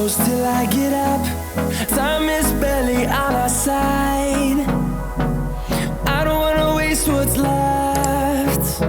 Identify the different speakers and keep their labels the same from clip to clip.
Speaker 1: close till I get up. Time is barely on our side. I don't wanna waste what's left.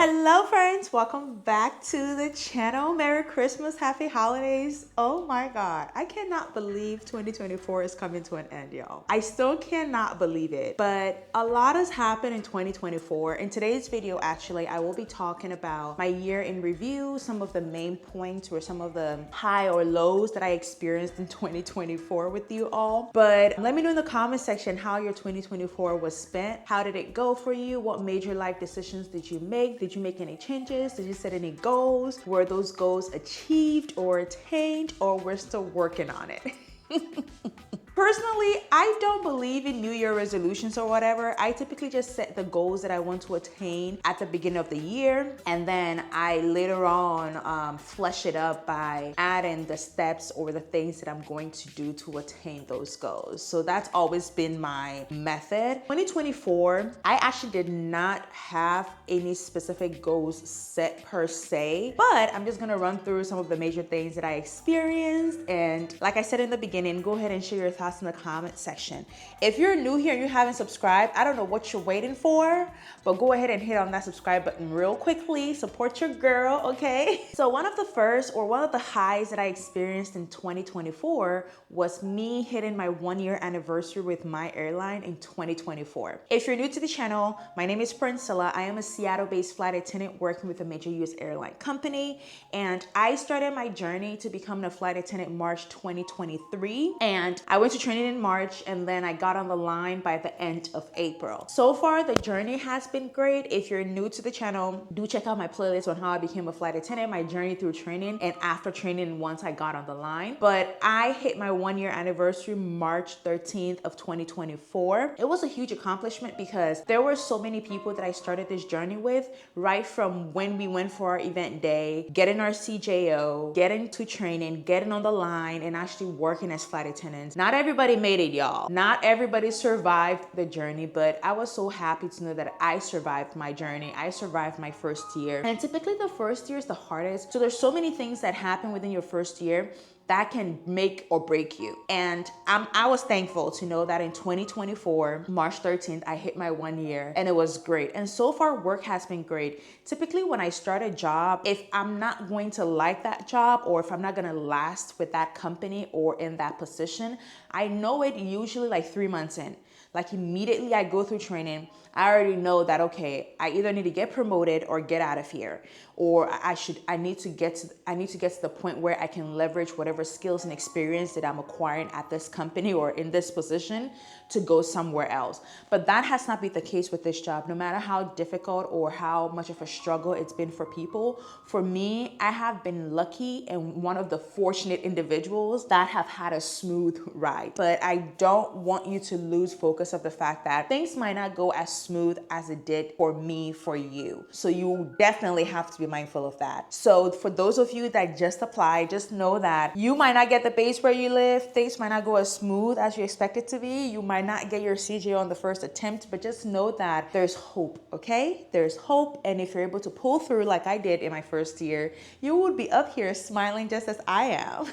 Speaker 2: Hello friends, welcome back to the channel. Merry Christmas, happy holidays. Oh my God, I cannot believe 2024 is coming to an end, y'all. I still cannot believe it, but a lot has happened in 2024. In today's video, actually, I will be talking about my year in review, some of the main points or some of the high or lows that I experienced in 2024 with you all. But let me know in the comment section how your 2024 was spent. How did it go for you? What major life decisions did you make? Did you make any changes? Did you set any goals? Were those goals achieved or attained, or we're still working on it? Personally, I don't believe in New Year resolutions or whatever. I typically just set the goals that I want to attain at the beginning of the year, and then I later on flesh it up by adding the steps or the things that I'm going to do to attain those goals. So that's always been my method. 2024, I actually did not have any specific goals set per se, but I'm just gonna run through some of the major things that I experienced. And like I said in the beginning, go ahead and share your thoughts in the comment section. If you're new here and you haven't subscribed, I don't know what you're waiting for, but go ahead and hit on that subscribe button real quickly. Support your girl, okay? So one of the highs that I experienced in 2024 was me hitting my 1-year anniversary with my airline in 2024. If you're new to the channel, my name is Priscilla. I am a Seattle-based flight attendant working with a major US airline company, and I started my journey to becoming a flight attendant March 2023, and I went to training in March, and then I got on the line by the end of April. So far, the journey has been great. If you're new to the channel, do check out my playlist on how I became a flight attendant, my journey through training, and after training once I got on the line. But I hit my 1-year anniversary March 13th of 2024. It was a huge accomplishment because there were so many people that I started this journey with, right from when we went for our event day, getting our CJO, getting to training, getting on the line, and actually working as flight attendants. Not everybody made it, y'all. Not everybody survived the journey, but I was so happy to know that I survived my journey. I survived my first year. And typically the first year is the hardest. So there's so many things that happen within your first year that can make or break you. And I was thankful to know that in 2024, March 13th, I hit my 1 year, and it was great. And so far, work has been great. Typically, when I start a job, if I'm not going to like that job, or if I'm not gonna last with that company or in that position, I know it usually like 3 months in. Like immediately I go through training, I already know that, okay, I either need to get promoted or get out of here, or I need to get to the point where I can leverage whatever skills and experience that I'm acquiring at this company or in this position to go somewhere else. But that has not been the case with this job. No matter how difficult or how much of a struggle it's been for people, for me, I have been lucky and one of the fortunate individuals that have had a smooth ride. But I don't want you to lose focus of the fact that things might not go as smooth as it did for me, for you. So you definitely have to be mindful of that. So for those of you that just applied, just know that you might not get the base where you live. Things might not go as smooth as you expect it to be. You might not get your CJ on the first attempt, but just know that there's hope, okay? There's hope, and if you're able to pull through like I did in my first year, you would be up here smiling just as I am.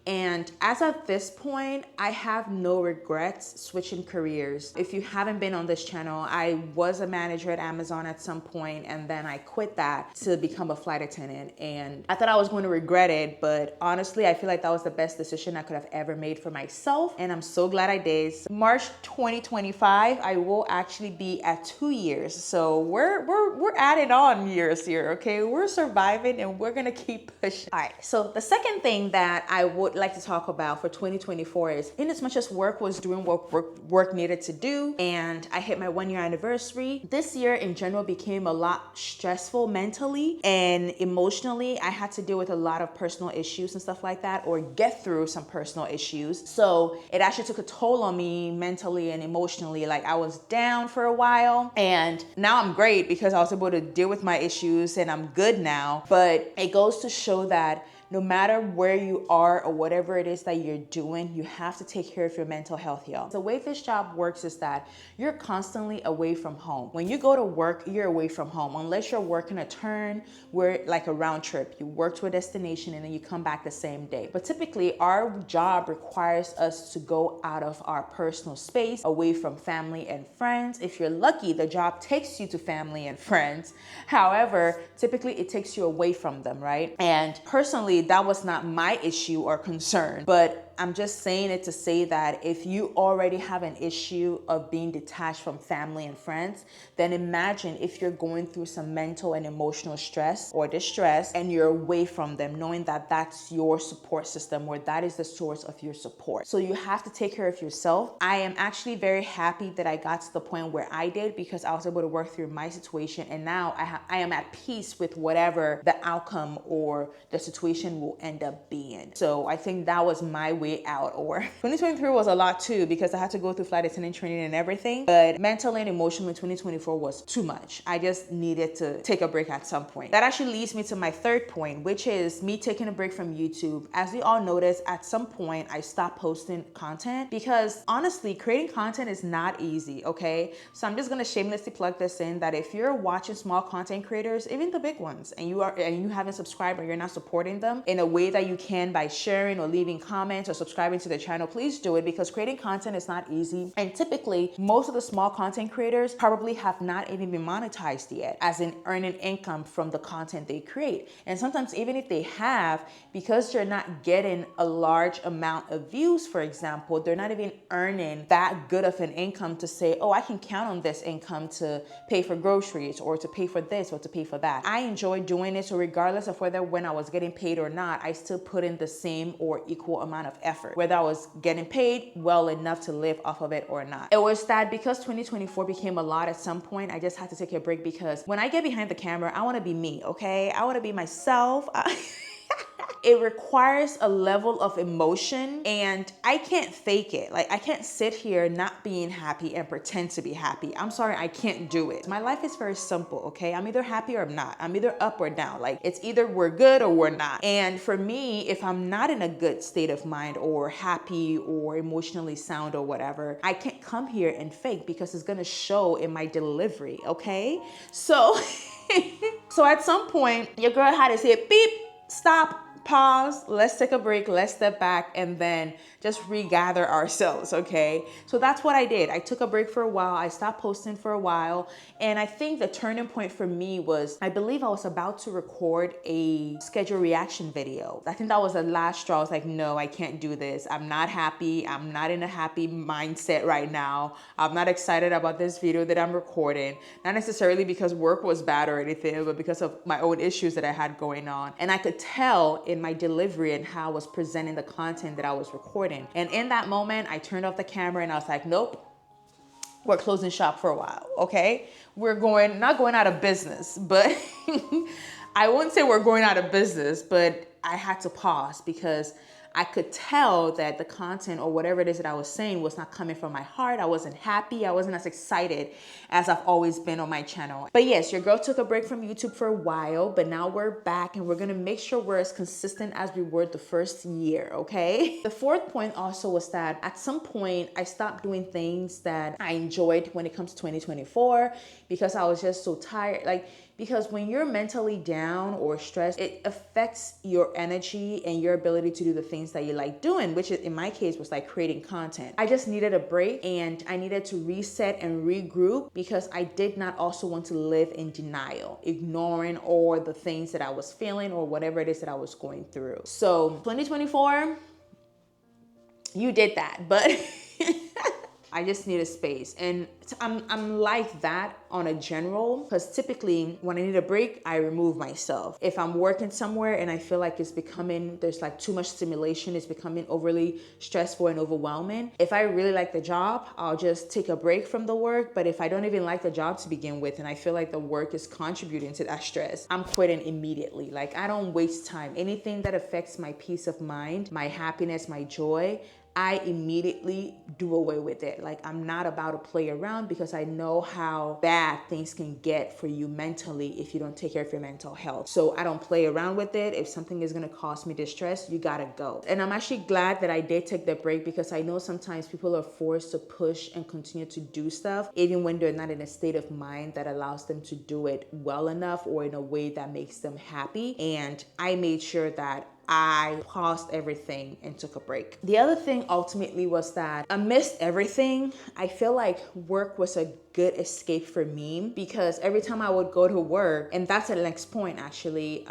Speaker 2: And as of this point, I have no regrets switching careers. If you haven't been on this channel, I was a manager at Amazon at some point, and then I quit that to become a flight attendant. And I thought I was going to regret it, but honestly, I feel like that was the best decision I could have ever made for myself, and I'm so glad I did. So March 2025, I will actually be at 2 years. So we're adding on years here, okay? We're surviving and we're gonna keep pushing. All right, so the second thing that I would like to talk about for 2024 is, in as much as work was doing what work needed to do, and I hit my 1-year anniversary, this year in general became a lot stressful mentally and emotionally. I had to deal with a lot of personal issues and stuff like that, or get through some personal issues. So it actually took a toll on me mentally and emotionally. Like I was down for a while, and now I'm great because I was able to deal with my issues and I'm good now. But it goes to show that no matter where you are or whatever it is that you're doing, you have to take care of your mental health, y'all. The way this job works is that you're constantly away from home. When you go to work, you're away from home, unless you're working a turn where like a round trip. You work to a destination and then you come back the same day. But typically our job requires us to go out of our personal space, away from family and friends. If you're lucky, the job takes you to family and friends. However, typically it takes you away from them, right? And personally, that was not my issue or concern, but I'm just saying it to say that if you already have an issue of being detached from family and friends, then imagine if you're going through some mental and emotional stress or distress and you're away from them, knowing that that's your support system or that is the source of your support. So you have to take care of yourself. I am actually very happy that I got to the point where I did, because I was able to work through my situation, and now I am at peace with whatever the outcome or the situation will end up being. So I think that was my way out. Or 2023 was a lot too, because I had to go through flight attendant training and everything, but mentally and emotionally 2024 was too much. I just needed to take a break at some point. That actually leads me to my third point, which is me taking a break from YouTube. As we all noticed, at some point I stopped posting content, because honestly, creating content is not easy, okay? So I'm just gonna shamelessly plug this in, that if you're watching small content creators, even the big ones, and you haven't subscribed or you're not supporting them in a way that you can by sharing or leaving comments or subscribing to the channel, please do it, because creating content is not easy. And typically, most of the small content creators probably have not even been monetized yet, as in earning income from the content they create. And sometimes even if they have, because they're not getting a large amount of views, for example, they're not even earning that good of an income to say, oh, I can count on this income to pay for groceries or to pay for this or to pay for that. I enjoy doing it, so regardless of whether when I was getting paid or not, I still put in the same or equal amount of effort, whether I was getting paid well enough to live off of it or not. It was that because 2024 became a lot at some point, I just had to take a break, because when I get behind the camera, I want to be me, okay? I want to be myself. It requires a level of emotion, and I can't fake it. Like, I can't sit here not being happy and pretend to be happy. I'm sorry, I can't do it. My life is very simple, okay? I'm either happy or I'm not. I'm either up or down. Like, it's either we're good or we're not. And for me, if I'm not in a good state of mind or happy or emotionally sound or whatever, I can't come here and fake, because it's gonna show in my delivery, okay? So, so at some point, your girl had to say, beep, stop, pause, let's take a break, let's step back, and then just regather ourselves, okay? So that's what I did. I took a break for a while. I stopped posting for a while. And I think the turning point for me was, I believe I was about to record a schedule reaction video. I think that was the last straw. I was like, no, I can't do this. I'm not happy. I'm not in a happy mindset right now. I'm not excited about this video that I'm recording. Not necessarily because work was bad or anything, but because of my own issues that I had going on. And I could tell in my delivery and how I was presenting the content that I was recording. And in that moment, I turned off the camera and I was like, nope, we're closing shop for a while, okay? We're not going out of business, but I wouldn't say we're going out of business, but I had to pause, because I could tell that the content or whatever it is that I was saying was not coming from my heart. I wasn't happy. I wasn't as excited as I've always been on my channel. But yes, your girl took a break from YouTube for a while, but now we're back and we're gonna make sure we're as consistent as we were the first year, okay? The fourth point also was that at some point I stopped doing things that I enjoyed when it comes to 2024, because I was just so tired. Because when you're mentally down or stressed, it affects your energy and your ability to do the things that you like doing, which in my case was like creating content. I just needed a break, and I needed to reset and regroup, because I did not also want to live in denial, ignoring all the things that I was feeling or whatever it is that I was going through. So 2024, you did that, but I just need a space. And I'm like that on a general, because typically when I need a break, I remove myself. If I'm working somewhere and I feel like there's like too much stimulation, it's becoming overly stressful and overwhelming. If I really like the job, I'll just take a break from the work. But if I don't even like the job to begin with, and I feel like the work is contributing to that stress, I'm quitting immediately. Like, I don't waste time. Anything that affects my peace of mind, my happiness, my joy, I immediately do away with it. Like, I'm not about to play around because I know how bad things can get for you mentally if you don't take care of your mental health. So I don't play around with it. If something is going to cause me distress, you gotta go. And I'm actually glad that I did take the break, because I know sometimes people are forced to push and continue to do stuff even when they're not in a state of mind that allows them to do it well enough or in a way that makes them happy. And I made sure that I paused everything and took a break. The other thing ultimately was that amidst everything, I feel like work was a good escape for me, because every time I would go to work, and that's the next point actually,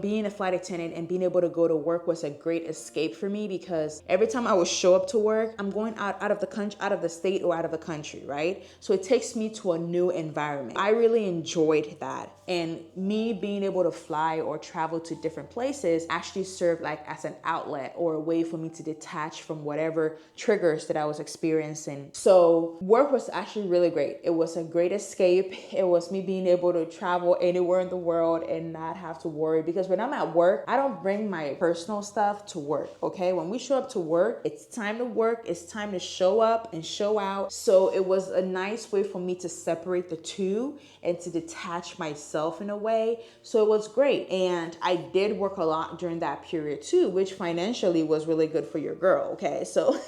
Speaker 2: being a flight attendant and being able to go to work was a great escape for me, because every time I would show up to work, I'm going out of the country, out of the state or out of the country, right? So it takes me to a new environment. I really enjoyed that. And me being able to fly or travel to different places actually served like as an outlet or a way for me to detach from whatever triggers that I was experiencing. So work was actually really great. It was a great escape. It was me being able to travel anywhere in the world and not have to worry, because when I'm at work, I don't bring my personal stuff to work, okay? When we show up to work, it's time to work. It's time to show up and show out. So it was a nice way for me to separate the two and to detach myself in a way. So it was great. And I did work a lot during that period too, which financially was really good for your girl, okay? So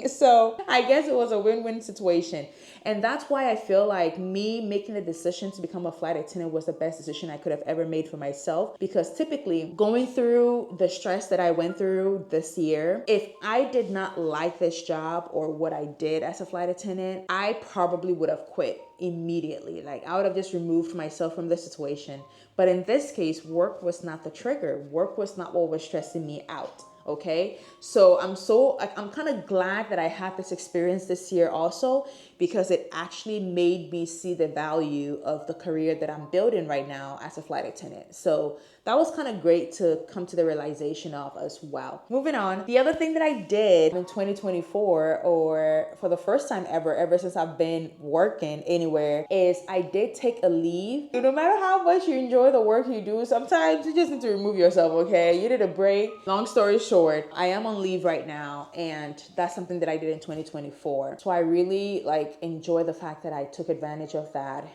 Speaker 2: so I guess it was a win-win situation. And that's why I feel like me making the decision to become a flight attendant was the best decision I could have ever made for myself. Because typically, going through the stress that I went through this year, if I did not like this job or what I did as a flight attendant, I probably would have quit immediately. Like, I would have just removed myself from the situation. But in this case, work was not the trigger. Work was not what was stressing me out. Okay, so I'm kind of glad that I had this experience this year also, because it actually made me see the value of the career that I'm building right now as a flight attendant. So that was kind of great to come to the realization of as well. Moving on, the other thing that I did in 2024, or for the first time ever since I've been working anywhere, is I did take a leave. No matter how much you enjoy the work you do, sometimes you just need to remove yourself, okay? You need a break. Long story short, I am on leave right now, and that's something that I did in 2024. So I really enjoy the fact that I took advantage of that,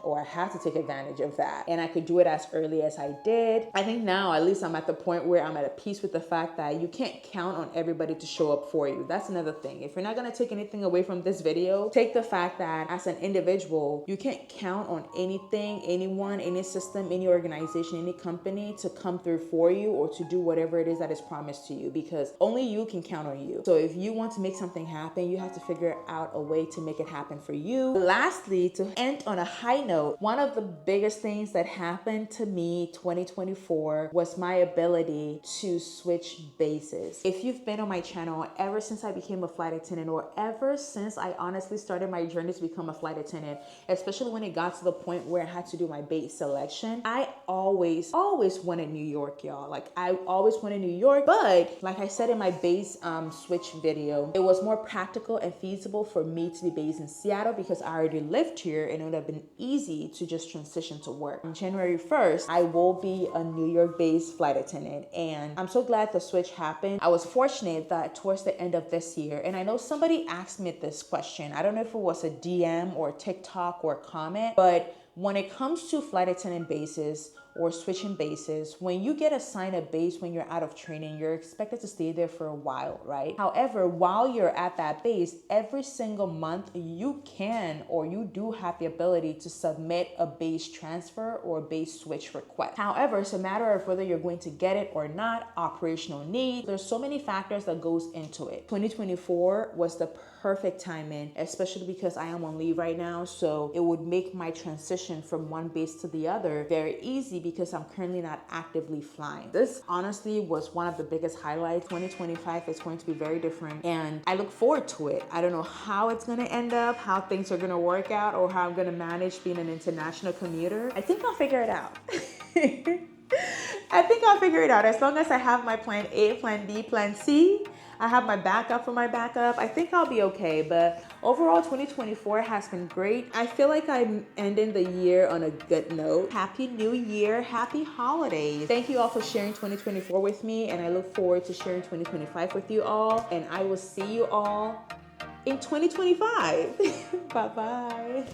Speaker 2: or I had to take advantage of that, and I could do it as early as I did. I think now at least I'm at the point where I'm at a peace with the fact that you can't count on everybody to show up for you. That's another thing. If you're not going to take anything away from this video, take the fact that as an individual, you can't count on anything, anyone, any system, any organization, any company to come through for you or to do whatever it is that is promised to you, because only you can count on you. So if you want to make something happen, you have to figure out a way to make it happen for you. Lastly, to end on a high note, one of the biggest things that happened to me 2024 was my ability to switch bases. If you've been on my channel ever since I became a flight attendant, or ever since I honestly started my journey to become a flight attendant, especially when it got to the point where I had to do my base selection, I always wanted New York, y'all. Like, I always wanted New York, but like I said in my base switch video, it was more practical and feasible for me to be based in Seattle because I already lived here, and it would have been easy to just transition to work. On January 1st, I will be a New York-based flight attendant, and I'm so glad the switch happened. I was fortunate that towards the end of this year, and I know somebody asked me this question. I don't know if it was a DM or TikTok or a comment, but when it comes to flight attendant bases or switching bases, when you get assigned a base when you're out of training, you're expected to stay there for a while, right? However, while you're at that base, every single month you can, or you do have the ability to submit a base transfer or base switch request. However, it's a matter of whether you're going to get it or not, operational need. There's so many factors that goes into it. 2024 was the perfect timing, especially because I am on leave right now. So it would make my transition from one base to the other very easy because I'm currently not actively flying. This honestly was one of the biggest highlights. 2025 is going to be very different, and I look forward to it. I don't know how it's going to end up, how things are going to work out, or how I'm going to manage being an international commuter. I think I'll figure it out. I think I'll figure it out. As long as I have my plan A, plan B, plan C, I have my backup for my backup. I think I'll be okay, but overall 2024 has been great. I feel like I'm ending the year on a good note. Happy New Year, happy holidays. Thank you all for sharing 2024 with me, and I look forward to sharing 2025 with you all, and I will see you all in 2025. Bye-bye.